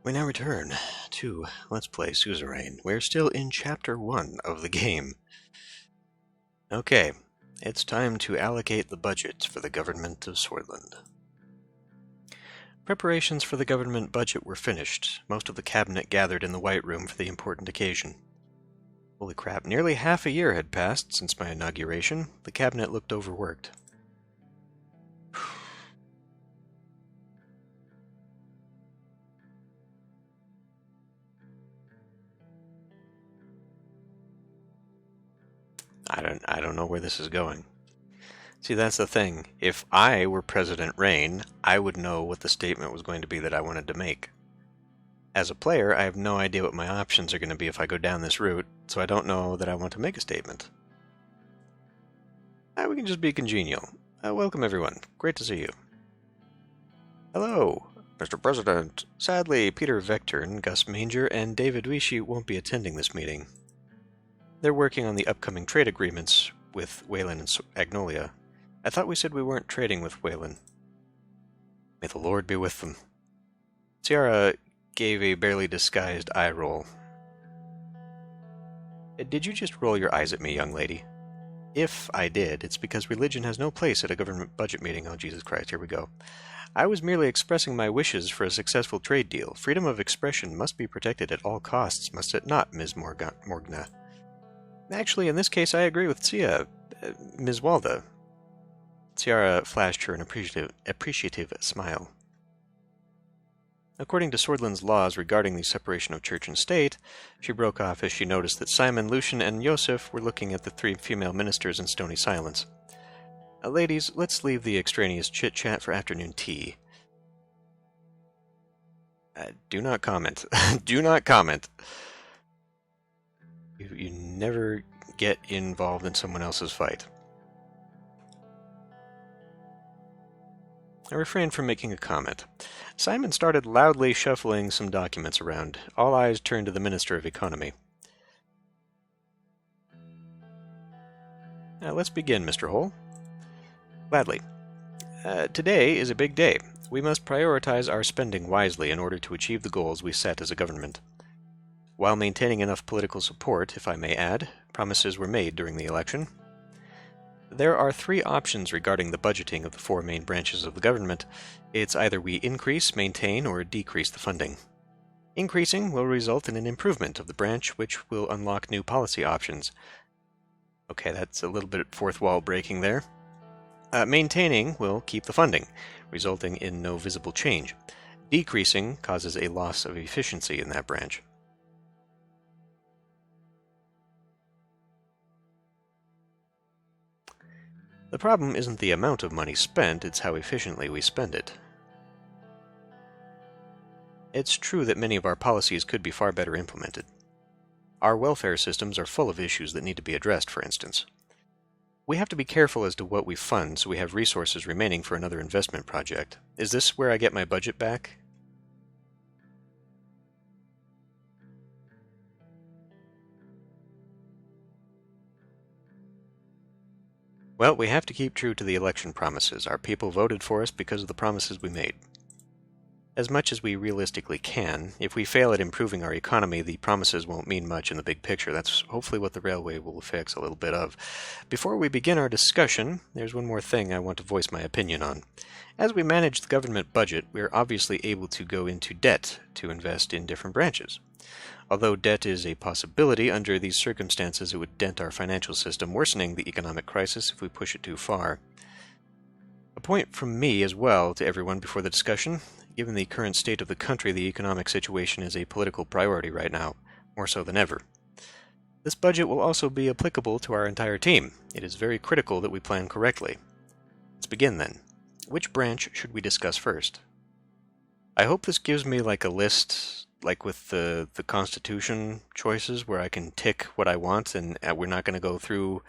We now return to Let's Play Suzerain. We're still in Chapter 1 of the game. Okay, it's time to allocate the budget for the government of Sordland. Preparations for the government budget were finished. Most of the cabinet gathered in the White Room for the important occasion. Holy crap, nearly half a year had passed since my inauguration. The cabinet looked overworked. I don't know where this is going. See, that's the thing. If I were President Rayne, I would know what the statement was going to be that I wanted to make. As a player, I have no idea what my options are going to be if I go down this route, so I don't know that I want to make a statement. We can just be congenial. Welcome, everyone. Great to see you. Hello, Mr. President. Sadly, Peter Vectorn, Gus Manger, and David Wishi won't be attending this meeting. They're working on the upcoming trade agreements with Wayland and Agnolia. I thought we said we weren't trading with Wayland. May the Lord be with them. Ciara gave a barely disguised eye roll. Did you just roll your eyes at me, young lady? If I did, it's because religion has no place at a government budget meeting. Oh, Jesus Christ, here we go. I was merely expressing my wishes for a successful trade deal. Freedom of expression must be protected at all costs, must it not, Ms. Morgna? Actually, in this case, I agree with Ms. Walda. Ciara flashed her an appreciative smile. According to Sordland's laws regarding the separation of church and state, she broke off as she noticed that Simon, Lucian, and Yosef were looking at the three female ministers in stony silence. Ladies, let's leave the extraneous chit-chat for afternoon tea. Do not comment. Do not comment. You never get involved in someone else's fight. I refrained from making a comment. Simon started loudly shuffling some documents around. All eyes turned to the Minister of Economy. Let's begin, Mr. Hole. Gladly. Today is a big day. We must prioritize our spending wisely in order to achieve the goals we set as a government. While maintaining enough political support, if I may add, promises were made during the election. There are three options regarding the budgeting of the four main branches of the government. It's either we increase, maintain, or decrease the funding. Increasing will result in an improvement of the branch, which will unlock new policy options. Okay, that's a little bit fourth wall breaking there. Maintaining will keep the funding, resulting in no visible change. Decreasing causes a loss of efficiency in that branch. The problem isn't the amount of money spent, it's how efficiently we spend it. It's true that many of our policies could be far better implemented. Our welfare systems are full of issues that need to be addressed, for instance. We have to be careful as to what we fund so we have resources remaining for another investment project. Is this where I get my budget back? Well, we have to keep true to the election promises. Our people voted for us because of the promises we made. As much as we realistically can, if we fail at improving our economy, the promises won't mean much in the big picture. That's hopefully what the railway will fix a little bit of. Before we begin our discussion, there's one more thing I want to voice my opinion on. As we manage the government budget, we are obviously able to go into debt to invest in different branches. Although debt is a possibility, under these circumstances it would dent our financial system, worsening the economic crisis if we push it too far. A point from me as well to everyone before the discussion. Given the current state of the country, the economic situation is a political priority right now, more so than ever. This budget will also be applicable to our entire team. It is very critical that we plan correctly. Let's begin then. Which branch should we discuss first? I hope this gives me like a list, like with the Constitution choices, where I can tick what I want, and we're not going to go through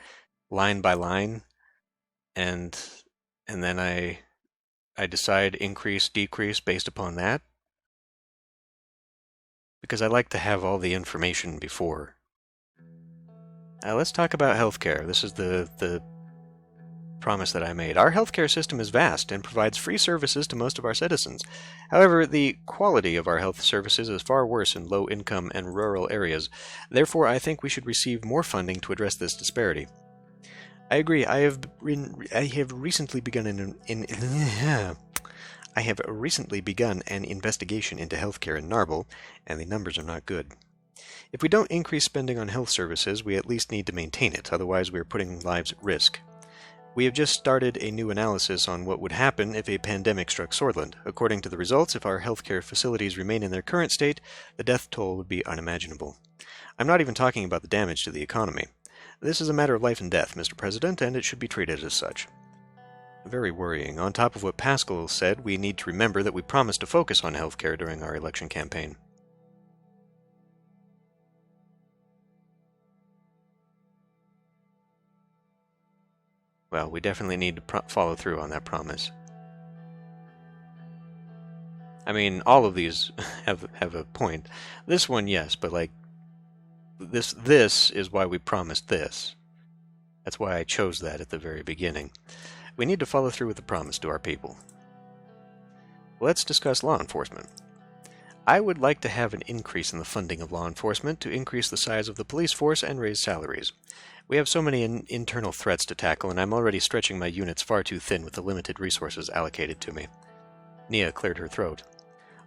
line by line, and then I decide increase, decrease based upon that. Because I like to have all the information before. Let's talk about healthcare. This is the promise that I made. Our healthcare system is vast and provides free services to most of our citizens. However, the quality of our health services is far worse in low-income and rural areas. Therefore, I think we should receive more funding to address this disparity. I agree. I have recently begun I have recently begun an investigation into healthcare in Narble, and the numbers are not good. If we don't increase spending on health services, we at least need to maintain it, otherwise we are putting lives at risk. We have just started a new analysis on what would happen if a pandemic struck Sordland. According to the results, if our healthcare facilities remain in their current state, the death toll would be unimaginable. I'm not even talking about the damage to the economy. This is a matter of life and death, Mr. President, and it should be treated as such. Very worrying. On top of what Pascal said, we need to remember that we promised to focus on healthcare during our election campaign. Well, we definitely need to follow through on that promise. I mean, all of these have a point. This one, yes, but like, this is why we promised this. That's why I chose that at the very beginning. We need to follow through with the promise to our people. Let's discuss law enforcement. I would like to have an increase in the funding of law enforcement to increase the size of the police force and raise salaries. We have so many internal threats to tackle, and I'm already stretching my units far too thin with the limited resources allocated to me. Nia cleared her throat.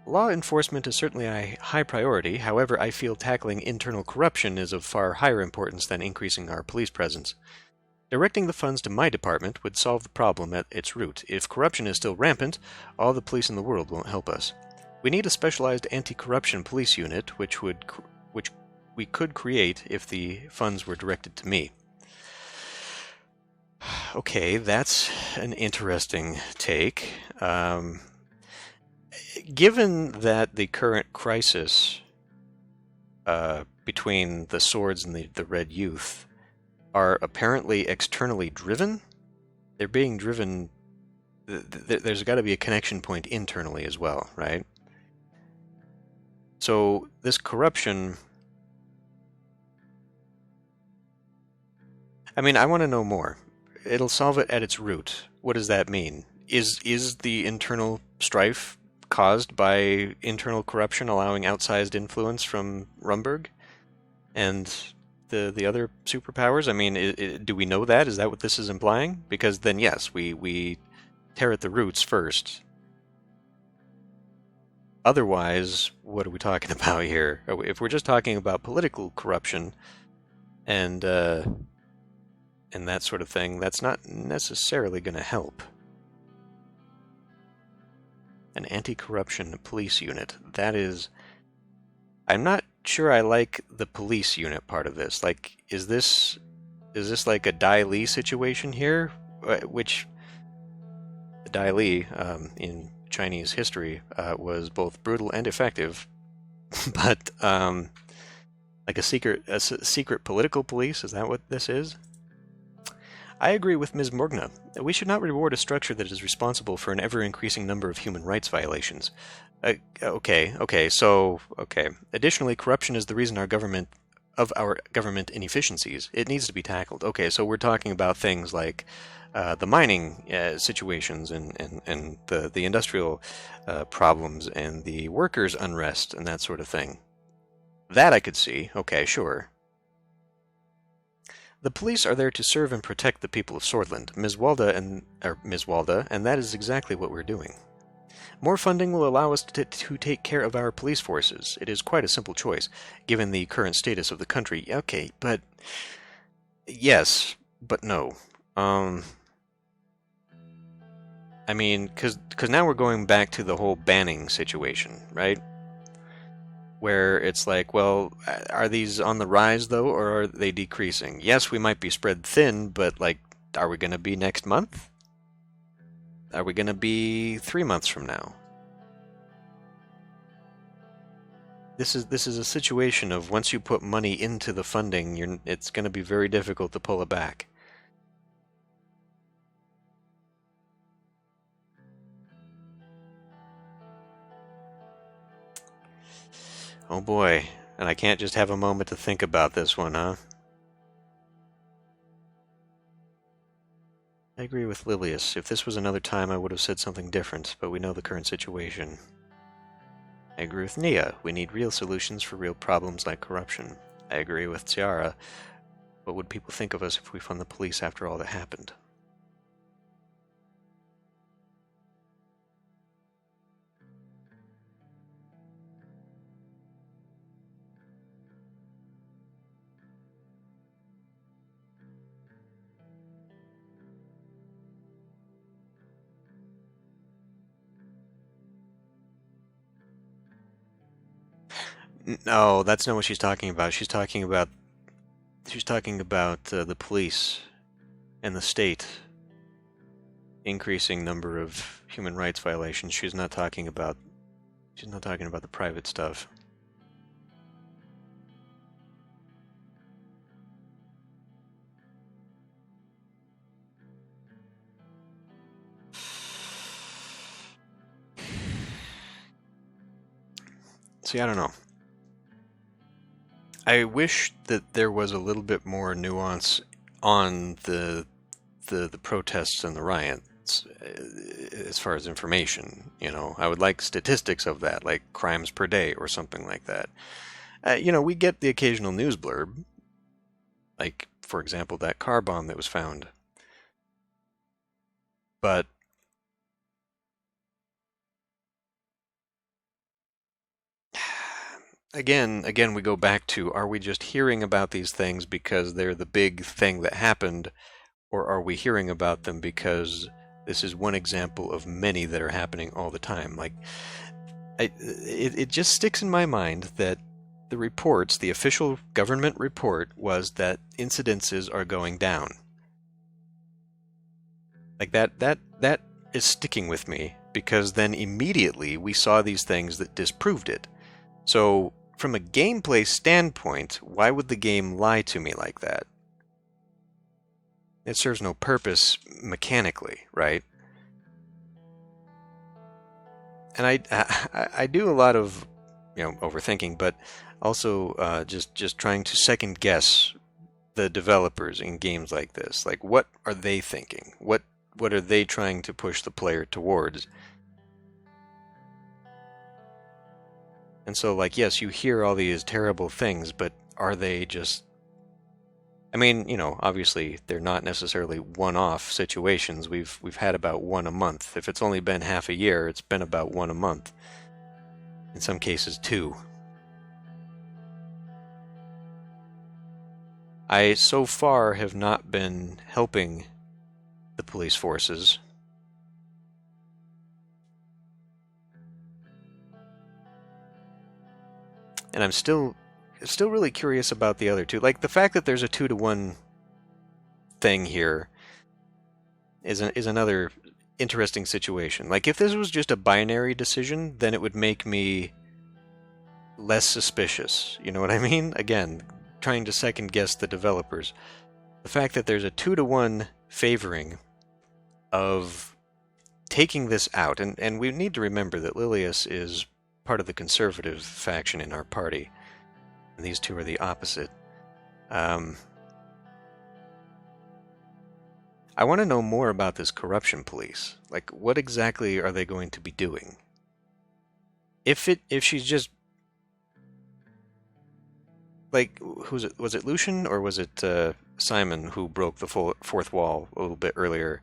Law enforcement is certainly a high priority, however, I feel tackling internal corruption is of far higher importance than increasing our police presence. Directing the funds to my department would solve the problem at its root. If corruption is still rampant, all the police in the world won't help us. We need a specialized anti-corruption police unit, which we could create if the funds were directed to me. Okay, that's an interesting take. Given that the current crisis between the swords and the Red Youth are apparently externally driven, they're being driven... There's got to be a connection point internally as well, right? So this corruption... I mean, I want to know more. It'll solve it at its root. What does that mean? Is the internal strife caused by internal corruption allowing outsized influence from Rumberg and the other superpowers? I mean, do we know that? Is that what this is implying? Because then, yes, we tear at the roots first. Otherwise, what are we talking about here? If we're just talking about political corruption and that sort of thing, that's not necessarily going to help. An anti-corruption police unit. That is... I'm not sure I like the police unit part of this. Like, is this like a Dai Li situation here? Which... Dai Li, in Chinese history, was both brutal and effective, but like a secret political police, is that what this is? I agree with Ms. Morgna. We should not reward a structure that is responsible for an ever-increasing number of human rights violations. Okay. Additionally, corruption is the reason our government inefficiencies. It needs to be tackled. Okay, so we're talking about things like the mining situations and the industrial problems and the workers' unrest and that sort of thing. That I could see. Okay, sure. The police are there to serve and protect the people of Sordland, Ms. Walda, and that is exactly what we're doing. More funding will allow us to take care of our police forces. It is quite a simple choice, given the current status of the country. Okay, but... Yes, but no. I mean, because now we're going back to the whole banning situation, right? Where it's like, well, are these on the rise, though, or are they decreasing? Yes, we might be spread thin, but, like, are we going to be next month? Are we going to be 3 months from now? This is a situation of once you put money into the funding, it's going to be very difficult to pull it back. Oh boy, and I can't just have a moment to think about this one, huh? I agree with Lilius. If this was another time, I would have said something different, but we know the current situation. I agree with Nia. We need real solutions for real problems like corruption. I agree with Tiara. What would people think of us if we fund the police after all that happened? No, that's not what she's talking about. She's talking about the police and the state increasing number of human rights violations. She's not talking about the private stuff. See, I don't know. I wish that there was a little bit more nuance on the protests and the riots as far as information. I would like statistics of that, like crimes per day or something like that. We get the occasional news blurb, like, for example, that car bomb that was found. But again, we go back to, are we just hearing about these things because they're the big thing that happened, or are we hearing about them because this is one example of many that are happening all the time? Like, it just sticks in my mind that the official government report was that incidences are going down. Like that is sticking with me, because then immediately we saw these things that disproved it. So, from a gameplay standpoint, why would the game lie to me like that? It serves no purpose mechanically, right? And I do a lot of overthinking, but also just trying to second guess the developers in games like this. Like, what are they thinking? What are they trying to push the player towards? And so, like, yes, you hear all these terrible things, but are they just... I mean, obviously they're not necessarily one-off situations. We've had about one a month. If it's only been half a year, it's been about one a month. In some cases, two. I so far have not been helping the police forces. And I'm still really curious about the other two. Like, the fact that there's a 2-to-1 thing here is another interesting situation. Like, if this was just a binary decision, then it would make me less suspicious. You know what I mean? Again, trying to second guess the developers. The fact that there's a 2-to-1 favoring of taking this out, and we need to remember that Lilius is part of the conservative faction in our party, and these two are the opposite. I want to know more about this corruption police. Like, what exactly are they going to be doing? If she's just, like, was it Lucian or was it Simon who broke the fourth wall a little bit earlier,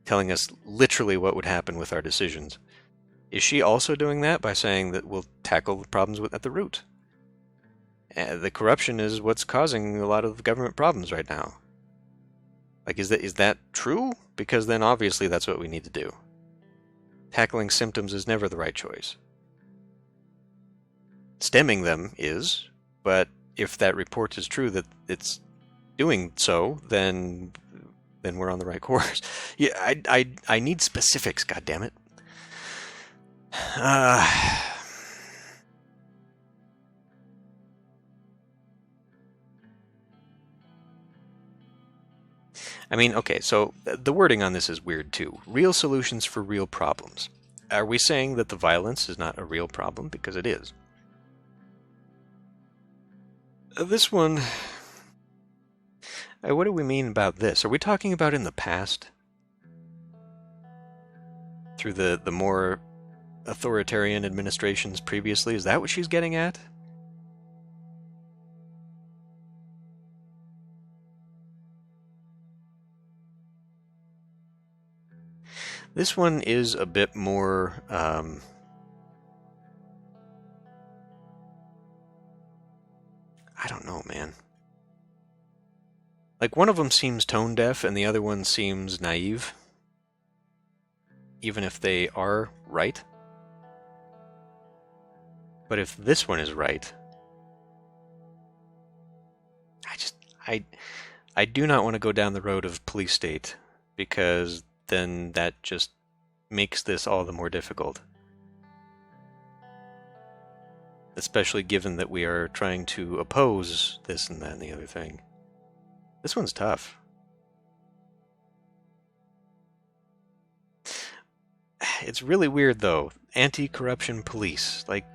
telling us literally what would happen with our decisions? Is she also doing that by saying that we'll tackle the problems at the root? The corruption is what's causing a lot of government problems right now. Like, is that true? Because then obviously that's what we need to do. Tackling symptoms is never the right choice. Stemming them is, but if that report is true that it's doing so, then we're on the right course. Yeah, I need specifics, goddammit. I mean, okay, so the wording on this is weird too. Real solutions for real problems. Are we saying that the violence is not a real problem? Because it is. This one... What do we mean about this? Are we talking about in the past? Through the more authoritarian administrations previously? Is that what she's getting at? This one is a bit more... I don't know, man. Like, one of them seems tone deaf and the other one seems naive. Even if they are right. But if this one is right... I do not want to go down the road of police state, because then that just makes this all the more difficult. Especially given that we are trying to oppose this and that and the other thing. This one's tough. It's really weird, though. Anti-corruption police. Like,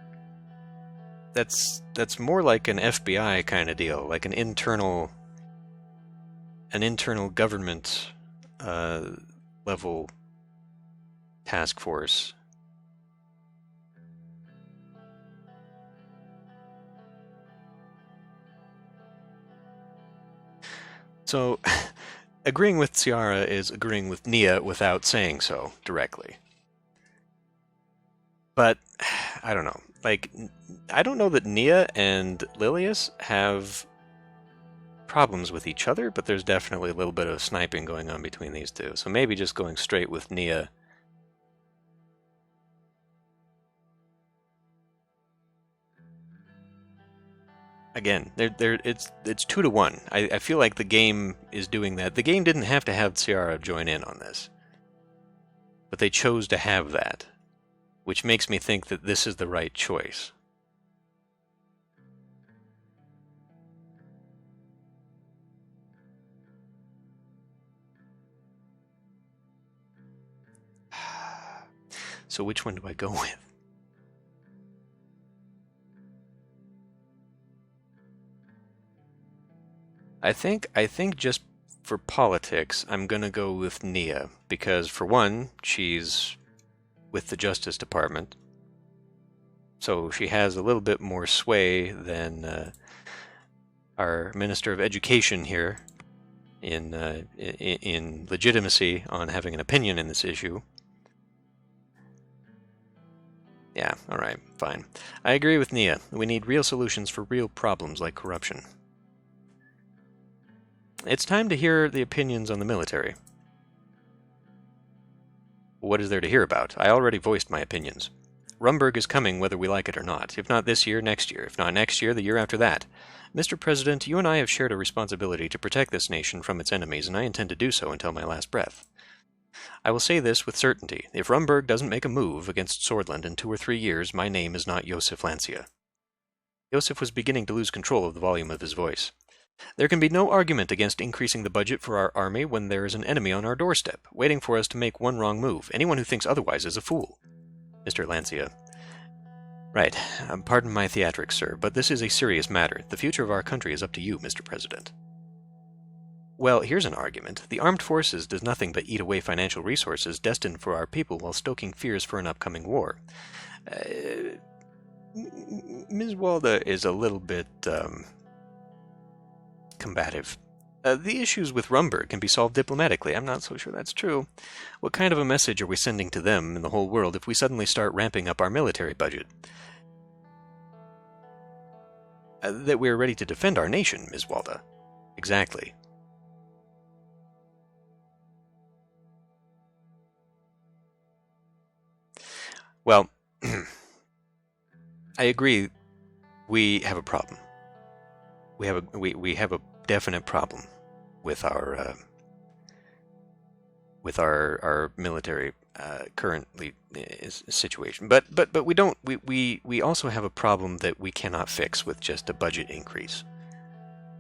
that's more like an FBI kind of deal, like an internal government level task force. So, agreeing with Ciara is agreeing with Nia without saying so directly. But, I don't know. Like, I don't know that Nia and Lilius have problems with each other, but there's definitely a little bit of sniping going on between these two. So maybe just going straight with Nia. Again, it's 2-1. I feel like the game is doing that. The game didn't have to have Ciara join in on this, but they chose to have that, which makes me think that this is the right choice. So which one do I go with? I think just for politics, I'm gonna go with Nia, because for one, she's with the Justice Department, so she has a little bit more sway than our Minister of Education here in legitimacy on having an opinion in this issue. Yeah, alright, fine. I agree with Nia. We need real solutions for real problems like corruption. It's time to hear the opinions on the military. What is there to hear about? I already voiced my opinions. Rumberg is coming whether we like it or not. If not this year, next year. If not next year, the year after that. Mr. President, you and I have shared a responsibility to protect this nation from its enemies, and I intend to do so until my last breath. I will say this with certainty. If Rumberg doesn't make a move against Sordland in 2 or 3 years, my name is not Josef Lancia. Josef was beginning to lose control of the volume of his voice. There can be no argument against increasing the budget for our army when there is an enemy on our doorstep, waiting for us to make one wrong move. Anyone who thinks otherwise is a fool. Mr. Lancia. Right. Pardon my theatrics, sir, but this is a serious matter. The future of our country is up to you, Mr. President. Well, here's an argument. The armed forces does nothing but eat away financial resources destined for our people while stoking fears for an upcoming war. Ms. Walda is a little bit, combative. The issues with Rumberg can be solved diplomatically. I'm not so sure that's true. What kind of a message are we sending to them and the whole world if we suddenly start ramping up our military budget? That we're ready to defend our nation, Ms. Walda. Exactly. Well, I agree. We have a problem. We have a definite problem with our military currently situation. But we don't. We also have a problem that we cannot fix with just a budget increase.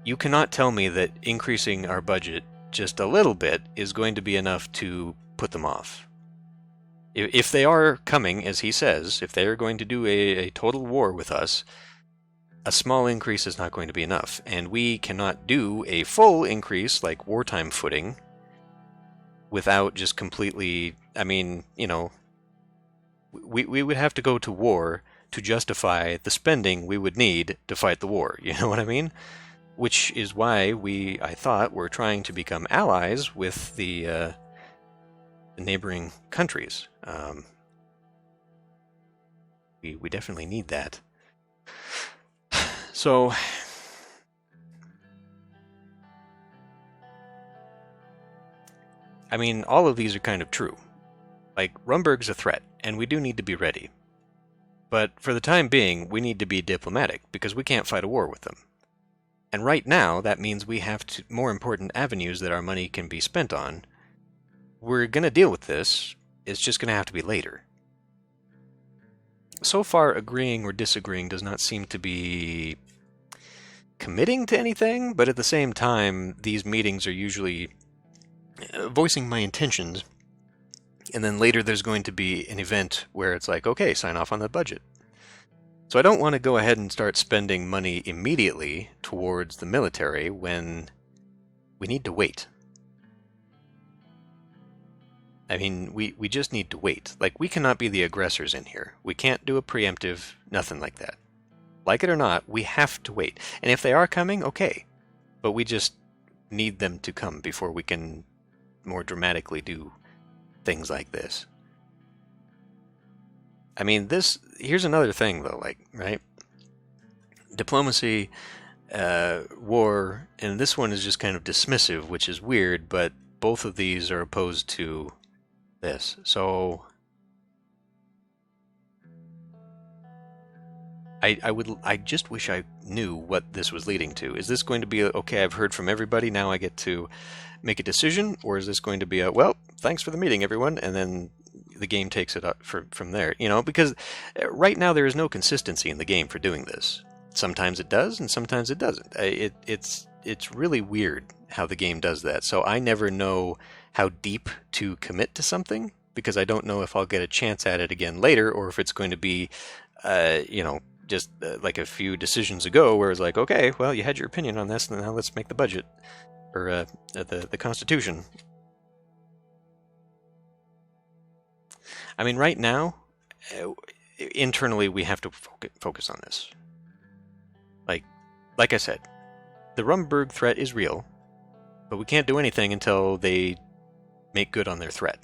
You cannot tell me that increasing our budget just a little bit is going to be enough to put them off. If they are coming, as he says, if they are going to do a total war with us, a small increase is not going to be enough, and we cannot do a full increase like wartime footing without just completely, I mean, you know, we would have to go to war to justify the spending we would need to fight the war, you know what I mean? Which is why I thought, were trying to become allies with the neighboring countries. We definitely need that. So, I mean, all of these are kind of true. Like, Rumberg's a threat, and we do need to be ready. But for the time being, we need to be diplomatic, because we can't fight a war with them. And right now, that means we have more important avenues that our money can be spent on. We're going to deal with this. It's just going to have to be later. So far, agreeing or disagreeing does not seem to be committing to anything, but at the same time, these meetings are usually voicing my intentions, and then later there's going to be an event where it's like, okay, sign off on the budget. So I don't want to go ahead and start spending money immediately towards the military when we need to wait. I mean, we just need to wait. Like, we cannot be the aggressors in here. We can't do a preemptive, nothing like that. Like it or not, we have to wait. And if they are coming, okay. But we just need them to come before we can more dramatically do things like this. I mean, here's another thing, though, like, right? Diplomacy, war, and this one is just kind of dismissive, which is weird, but both of these are opposed to this. So I just wish I knew what this was leading to. Is this going to be, okay, I've heard from everybody, now I get to make a decision? Or is this going to be well, thanks for the meeting, everyone, and then the game takes it up from there? You know, because right now there is no consistency in the game for doing this. Sometimes it does, and sometimes it doesn't. It's really weird how the game does that. So I never know how deep to commit to something, because I don't know if I'll get a chance at it again later, or if it's going to be, just like a few decisions ago, where it's like, okay, well, you had your opinion on this, and now let's make the budget, or the Constitution. I mean, right now, internally, we have to focus on this. Like I said, the Rumberg threat is real, but we can't do anything until they make good on their threat,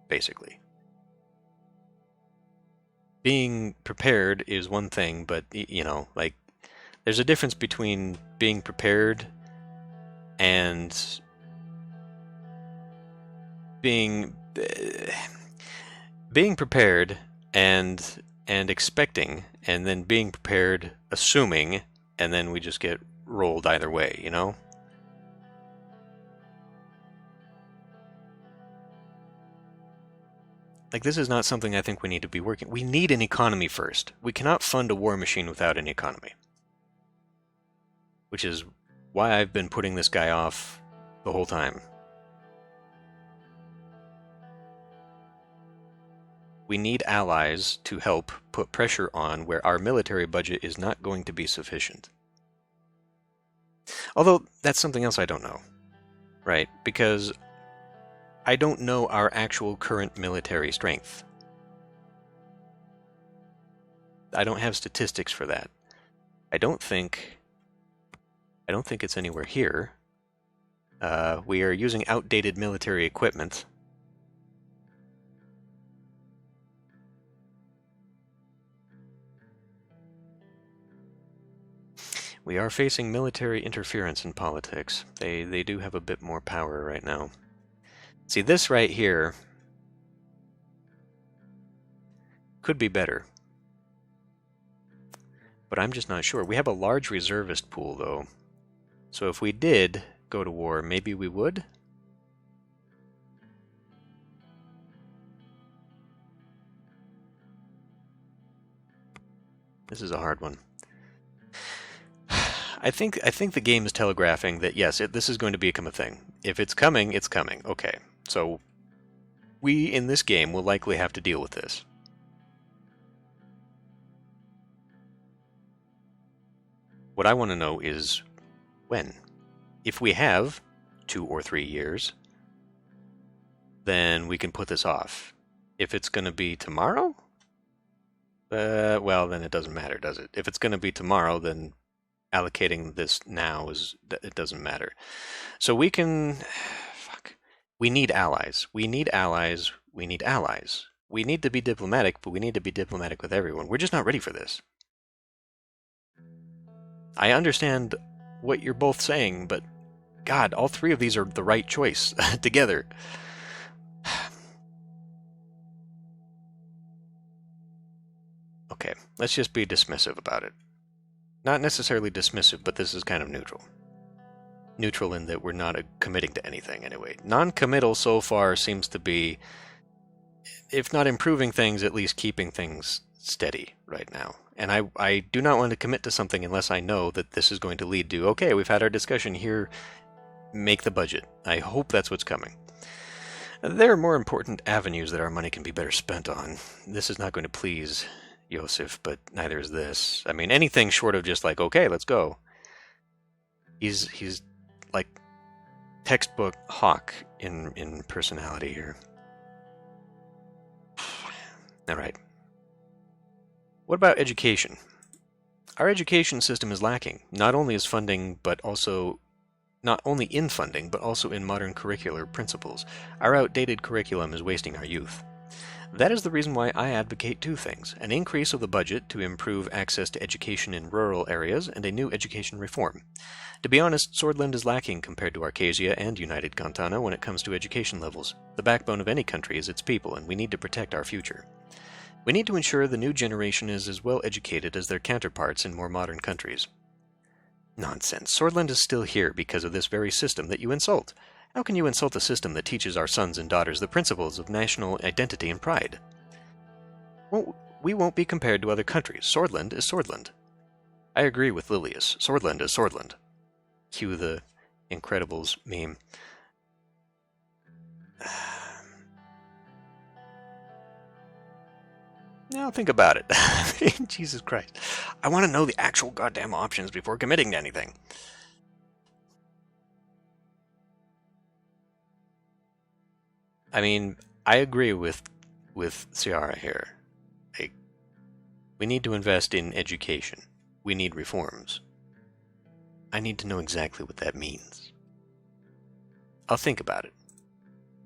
basically. Being prepared is one thing, but, you know, like, there's a difference between being prepared and being prepared and expecting, and then being prepared assuming, and then we just get rolled either way, you know? Like, this is not something I think we need to be working. We need an economy first. We cannot fund a war machine without an economy. Which is why I've been putting this guy off the whole time. We need allies to help put pressure on where our military budget is not going to be sufficient. Although, that's something else I don't know. Right? Because I don't know our actual current military strength. I don't have statistics for that. I don't think it's anywhere here. We are using outdated military equipment. We are facing military interference in politics. They do have a bit more power right now. See, this right here could be better. But I'm just not sure. We have a large reservist pool, though. So if we did go to war, maybe we would? This is a hard one. I think the game is telegraphing that, yes, this is going to become a thing. If it's coming, it's coming. Okay, so we in this game will likely have to deal with this. What I want to know is when. If we have 2 or 3 years, then we can put this off. If it's going to be tomorrow, well, then it doesn't matter, does it? If it's going to be tomorrow, then allocating this now it doesn't matter. So we can, we need allies. We need allies. We need allies. We need to be diplomatic, but we need to be diplomatic with everyone. We're just not ready for this. I understand what you're both saying, but God, all 3 of these are the right choice together. Okay, let's just be dismissive about it. Not necessarily dismissive, but this is kind of neutral. Neutral in that we're not committing to anything anyway. Non-committal so far seems to be, if not improving things, at least keeping things steady right now. And I do not want to commit to something unless I know that this is going to lead to, okay, we've had our discussion here, make the budget. I hope that's what's coming. There are more important avenues that our money can be better spent on. This is not going to please Joseph, but neither is this. I mean, anything short of just like, okay, let's go. He's like textbook hawk in personality here. All right. What about education? Our education system is lacking, not only in funding, but also in modern curricular principles. Our outdated curriculum is wasting our youth. That is the reason why I advocate 2 things: an increase of the budget to improve access to education in rural areas, and a new education reform. To be honest, Sordland is lacking compared to Arcasia and United Cantana when it comes to education levels. The backbone of any country is its people, and we need to protect our future. We need to ensure the new generation is as well educated as their counterparts in more modern countries. Nonsense. Sordland is still here because of this very system that you insult. How can you insult a system that teaches our sons and daughters the principles of national identity and pride? Well, we won't be compared to other countries. Sordland is Sordland. I agree with Lilius. Sordland is Sordland. Cue the Incredibles meme. Now think about it. Jesus Christ. I want to know the actual goddamn options before committing to anything. I mean, I agree with Ciara here. We need to invest in education. We need reforms. I need to know exactly what that means. I'll think about it.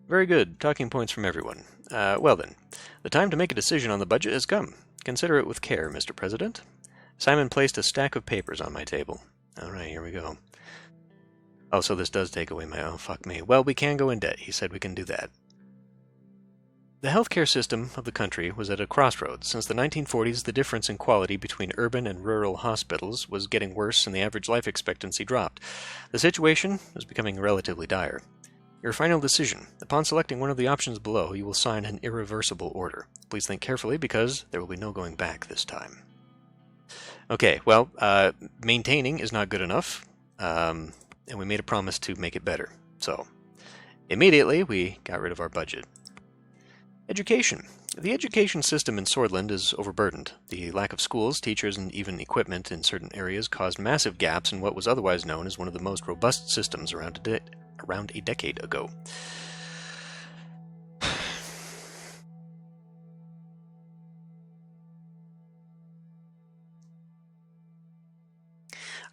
Very good. Talking points from everyone. Well then, the time to make a decision on the budget has come. Consider it with care, Mr. President. Simon placed a stack of papers on my table. Alright, here we go. Oh, so this does take away my... Oh, fuck me. Well, we can go in debt. He said we can do that. The healthcare system of the country was at a crossroads. Since the 1940s, the difference in quality between urban and rural hospitals was getting worse and the average life expectancy dropped. The situation was becoming relatively dire. Your final decision. Upon selecting one of the options below, you will sign an irreversible order. Please think carefully because there will be no going back this time. Okay, well, maintaining is not good enough, and we made a promise to make it better. So, immediately, we got rid of our budget. Education. The education system in Sordland is overburdened. The lack of schools, teachers, and even equipment in certain areas caused massive gaps in what was otherwise known as one of the most robust systems around a decade ago.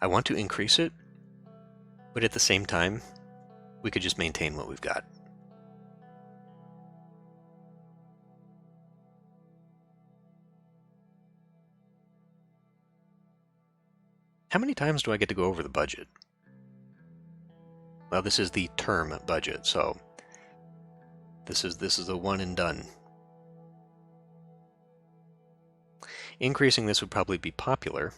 I want to increase it, but at the same time, we could just maintain what we've got. How many times do I get to go over the budget? Well, this is the term budget, so this is a one and done. Increasing this would probably be popular.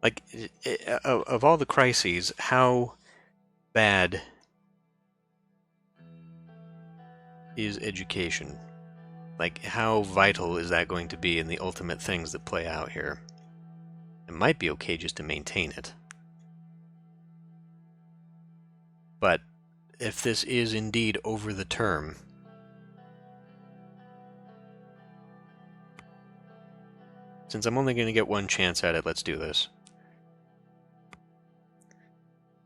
Like, of all the crises, how bad is education? Like, how vital is that going to be in the ultimate things that play out here? It might be okay just to maintain it. But if this is indeed over the term, since I'm only going to get one chance at it, let's do this.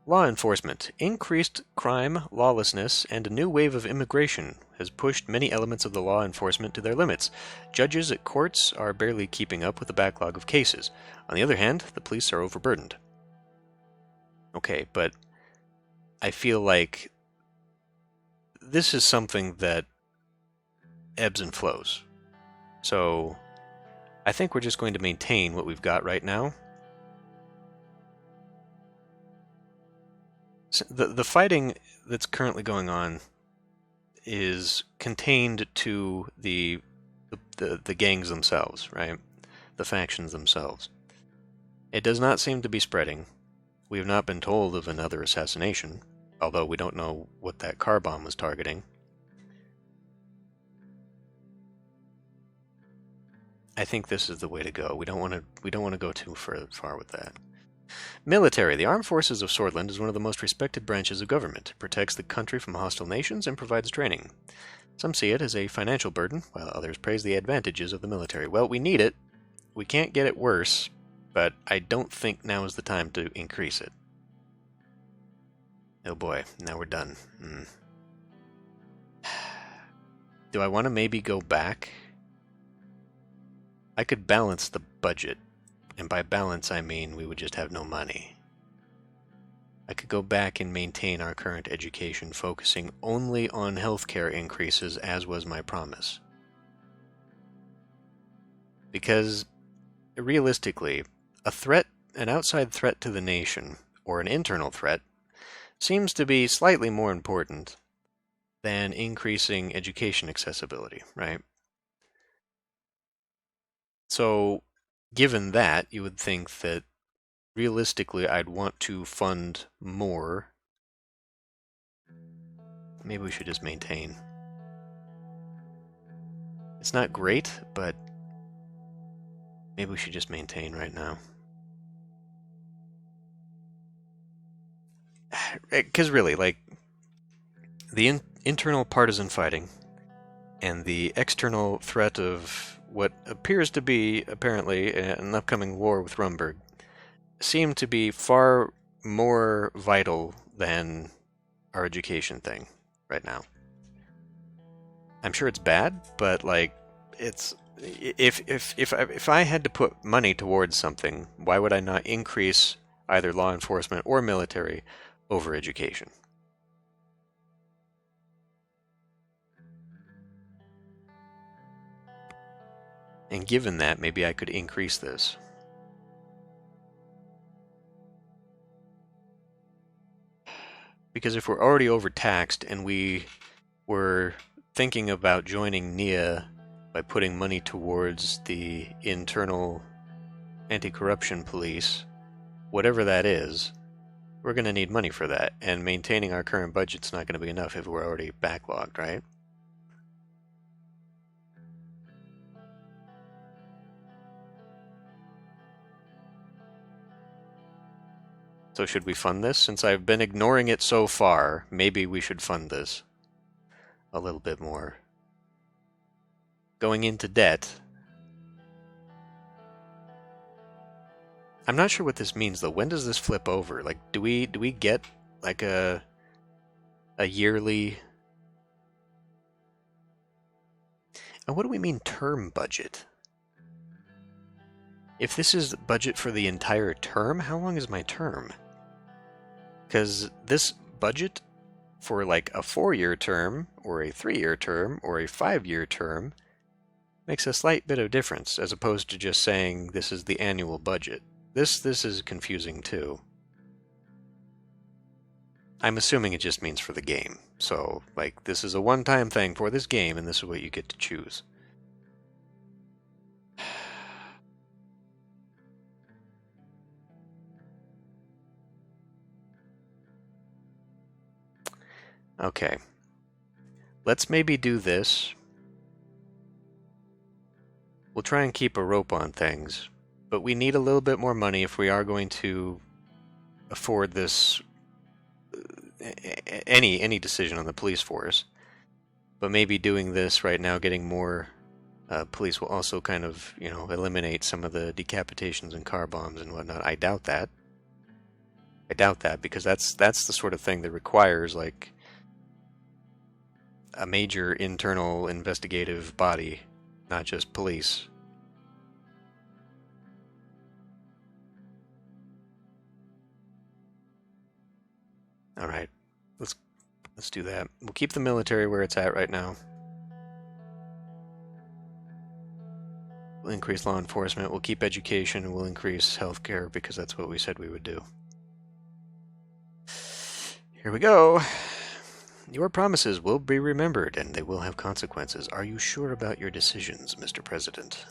Law enforcement. Increased crime, lawlessness, and a new wave of immigration has pushed many elements of the law enforcement to their limits. Judges at courts are barely keeping up with the backlog of cases. On the other hand, the police are overburdened. Okay, but I feel like this is something that ebbs and flows. So I think we're just going to maintain what we've got right now. So the fighting that's currently going on is contained to the gangs themselves, right? The factions themselves. It does not seem to be spreading. We have not been told of another assassination, although we don't know what that car bomb was targeting. I think this is the way to go. We don't want to go too far with that. Military. The armed forces of Sordland is one of the most respected branches of government. It protects the country from hostile nations and provides training. Some see it as a financial burden, while others praise the advantages of the military. Well, we need it. We can't get it worse, but I don't think now is the time to increase it. Oh boy, now we're done. Do I want to maybe go back? I could balance the budget. And by balance, I mean we would just have no money. I could go back and maintain our current education, focusing only on healthcare increases, as was my promise. Because, realistically, an outside threat to the nation, or an internal threat, seems to be slightly more important than increasing education accessibility, right? So, given that, you would think that realistically I'd want to fund more. Maybe we should just maintain. It's not great, but maybe we should just maintain right now. Because really, like, the internal partisan fighting and the external threat of what appears to be, apparently, an upcoming war with Rumberg seem to be far more vital than our education thing right now. I'm sure it's bad, but, like, it's... If I had to put money towards something, why would I not increase either law enforcement or military over education? And given that, maybe I could increase this. Because if we're already overtaxed and we were thinking about joining NIA by putting money towards the internal anti-corruption police, whatever that is, we're going to need money for that. And maintaining our current budget's not going to be enough if we're already backlogged, right? So should we fund this? Since I've been ignoring it so far, maybe we should fund this a little bit more. Going into debt. I'm not sure what this means though. When does this flip over? Like, do we get like a yearly? And what do we mean term budget? If this is the budget for the entire term, how long is my term? Because this budget for like a 4-year term, or a 3-year term, or a 5-year term makes a slight bit of difference, as opposed to just saying this is the annual budget. This is confusing too. I'm assuming it just means for the game. So, like, this is a one-time thing for this game, and this is what you get to choose. Okay. Let's maybe do this. We'll try and keep a rope on things, but we need a little bit more money if we are going to afford this any decision on the police force. But maybe doing this right now, getting more police, will also kind of, eliminate some of the decapitations and car bombs and whatnot. I doubt that. Because that's the sort of thing that requires like a major internal investigative body, not just police. All right, let's do that. We'll keep the military where it's at right now. We'll increase law enforcement. We'll keep education, and we'll increase healthcare because that's what we said we would do. Here we go. Your promises will be remembered, and they will have consequences. Are you sure about your decisions, Mr. President?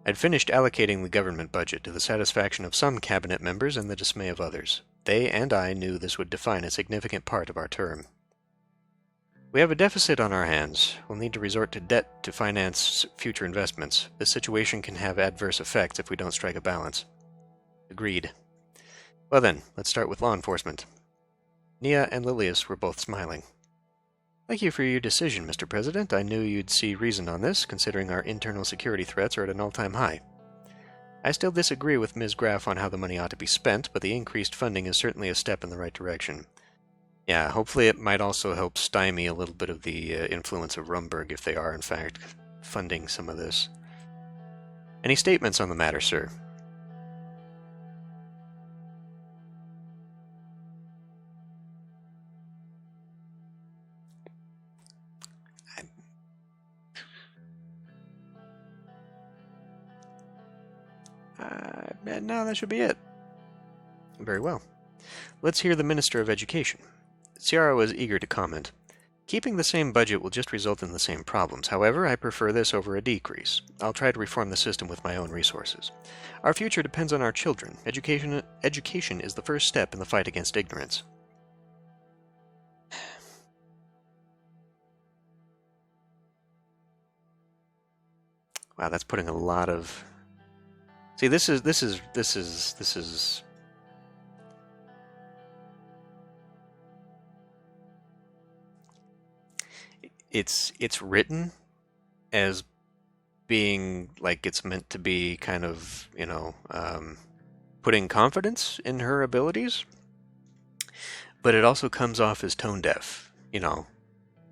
I'd finished allocating the government budget to the satisfaction of some cabinet members and the dismay of others. They and I knew this would define a significant part of our term. We have a deficit on our hands. We'll need to resort to debt to finance future investments. This situation can have adverse effects if we don't strike a balance. Agreed. Well then, let's start with law enforcement. Nia and Lilius were both smiling. Thank you for your decision, Mr. President. I knew you'd see reason on this, considering our internal security threats are at an all-time high. I still disagree with Ms. Graff on how the money ought to be spent, but the increased funding is certainly a step in the right direction. Yeah, hopefully it might also help stymie a little bit of the influence of Rumberg if they are, in fact, funding some of this. Any statements on the matter, sir? No, that should be it. Very well. Let's hear the Minister of Education. Ciara was eager to comment. Keeping the same budget will just result in the same problems. However, I prefer this over a decrease. I'll try to reform the system with my own resources. Our future depends on our children. Education is the first step in the fight against ignorance. Wow, that's putting a lot of... See, this is it's written as being like it's meant to be kind of, putting confidence in her abilities, but it also comes off as tone deaf,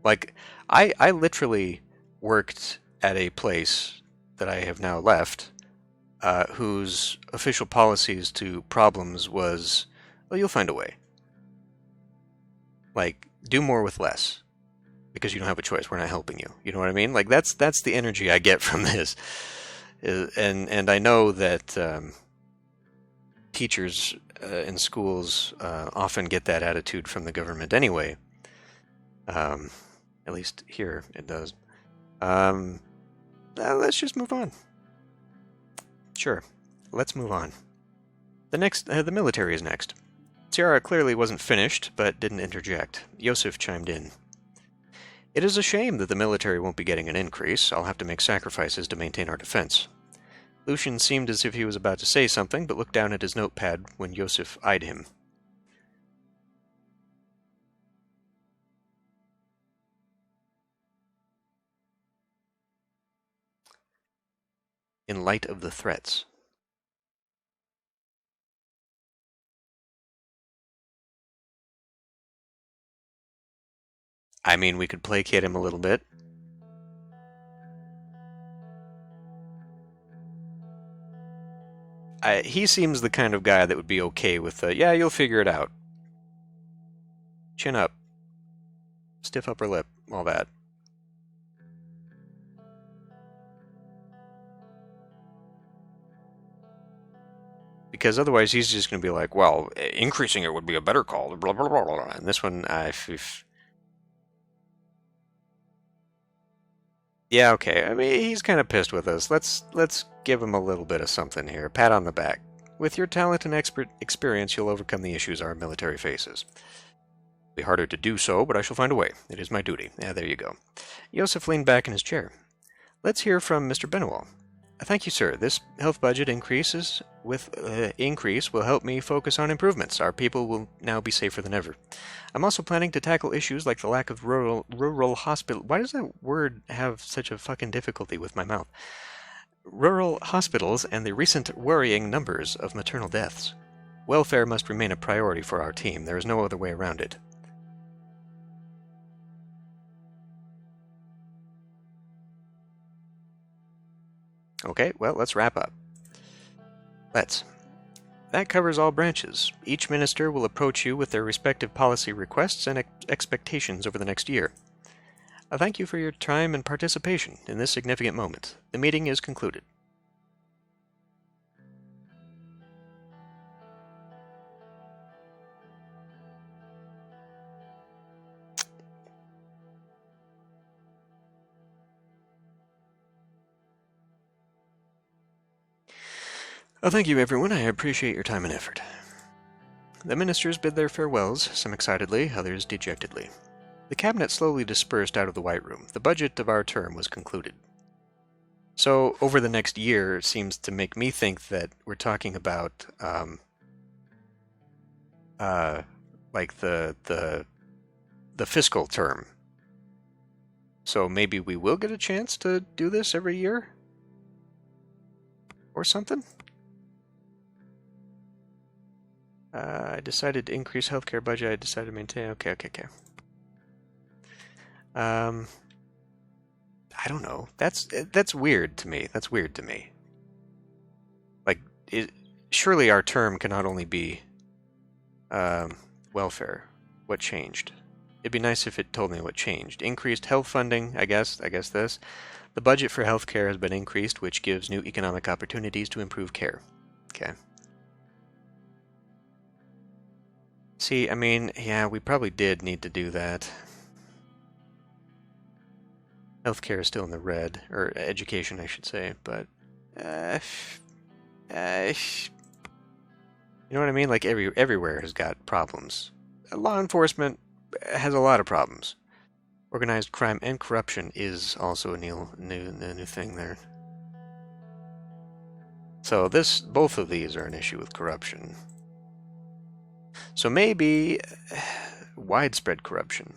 Like, I literally worked at a place that I have now left, whose official policies to problems was, well, you'll find a way. Like, do more with less. Because you don't have a choice. We're not helping you. You know what I mean? Like, that's the energy I get from this. And I know that teachers in schools often get that attitude from the government anyway. At least here it does. Let's just move on. Sure, let's move on. The military is next. Ciara clearly wasn't finished, but didn't interject. Yosef chimed in. It is a shame that the military won't be getting an increase. I'll have to make sacrifices to maintain our defense. Lucian seemed as if he was about to say something, but looked down at his notepad when Yosef eyed him. In light of the threats. I mean, we could placate him a little bit. He seems the kind of guy that would be okay with, yeah, you'll figure it out. Chin up. Stiff upper lip. All that. Because otherwise he's just going to be like, well, increasing it would be a better call, blah, blah, blah, blah. And this one, yeah, okay. I mean, he's kind of pissed with us. Let's give him a little bit of something here. Pat on the back. With your talent and experience, you'll overcome the issues our military faces. It'll be harder to do so, but I shall find a way. It is my duty. Yeah, there you go. Yosef leaned back in his chair. Let's hear from Mr. Benowal. Thank you, sir. This health budget increase will help me focus on improvements. Our people will now be safer than ever. I'm also planning to tackle issues like the lack of rural hospital. Why does that word have such a fucking difficulty with my mouth? Rural hospitals and the recent worrying numbers of maternal deaths. Welfare must remain a priority for our team. There is no other way around it. Okay, well, let's wrap up. That covers all branches. Each minister will approach you with their respective policy requests and expectations over the next year. I thank you for your time and participation in this significant moment. The meeting is concluded. Thank you, everyone. I appreciate your time and effort. The ministers bid their farewells, some excitedly, others dejectedly. The cabinet slowly dispersed out of the White Room. The budget of our term was concluded. So, over the next year seems to make me think that we're talking about, like the fiscal term. So maybe we will get a chance to do this every year? Or something? I decided to increase healthcare budget. I decided to maintain. Okay. I don't know. That's weird to me. That's weird to me. Like, surely our term cannot only be welfare. What changed? It'd be nice if it told me what changed. Increased health funding, I guess this. The budget for healthcare has been increased, which gives new economic opportunities to improve care. Okay. See, I mean, yeah, we probably did need to do that. Healthcare is still in the red, or education, I should say, but you know what I mean? Like everywhere has got problems. Law enforcement has a lot of problems. Organized crime and corruption is also a new thing there. So both of these are an issue with corruption. So maybe widespread corruption.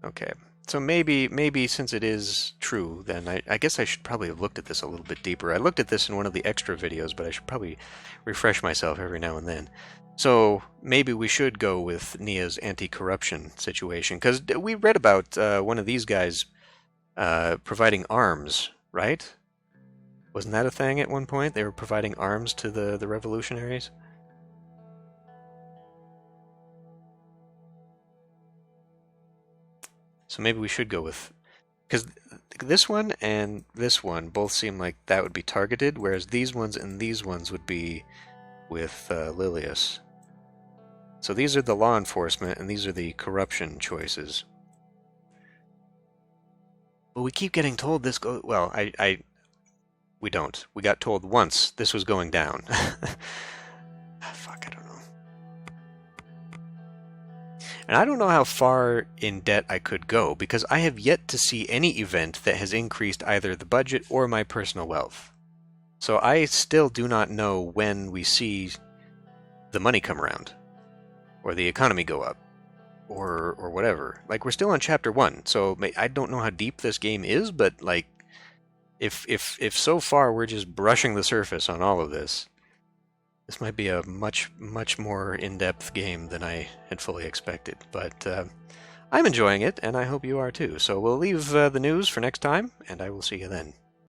Okay. So maybe since it is true, then I guess I should probably have looked at this a little bit deeper. I looked at this in one of the extra videos, but I should probably refresh myself every now and then. So maybe we should go with Nia's anti-corruption situation, because we read about one of these guys providing arms, right? Wasn't that a thing at one point? They were providing arms to the revolutionaries? So maybe we should go with... Because this one and this one both seem like that would be targeted, whereas these ones and these ones would be with Lilius. So these are the law enforcement, and these are the corruption choices. But we keep getting told this goes... Well, we don't. We got told once this was going down. Fuck, I don't know. And I don't know how far in debt I could go, because I have yet to see any event that has increased either the budget or my personal wealth. So I still do not know when we see the money come around, or the economy go up, or whatever. Like, we're still on chapter 1, so I don't know how deep this game is, but like, if so far we're just brushing the surface on all of this, this might be a much more in-depth game than I had fully expected. But I'm enjoying it, and I hope you are too. So we'll leave the news for next time, and I will see you then.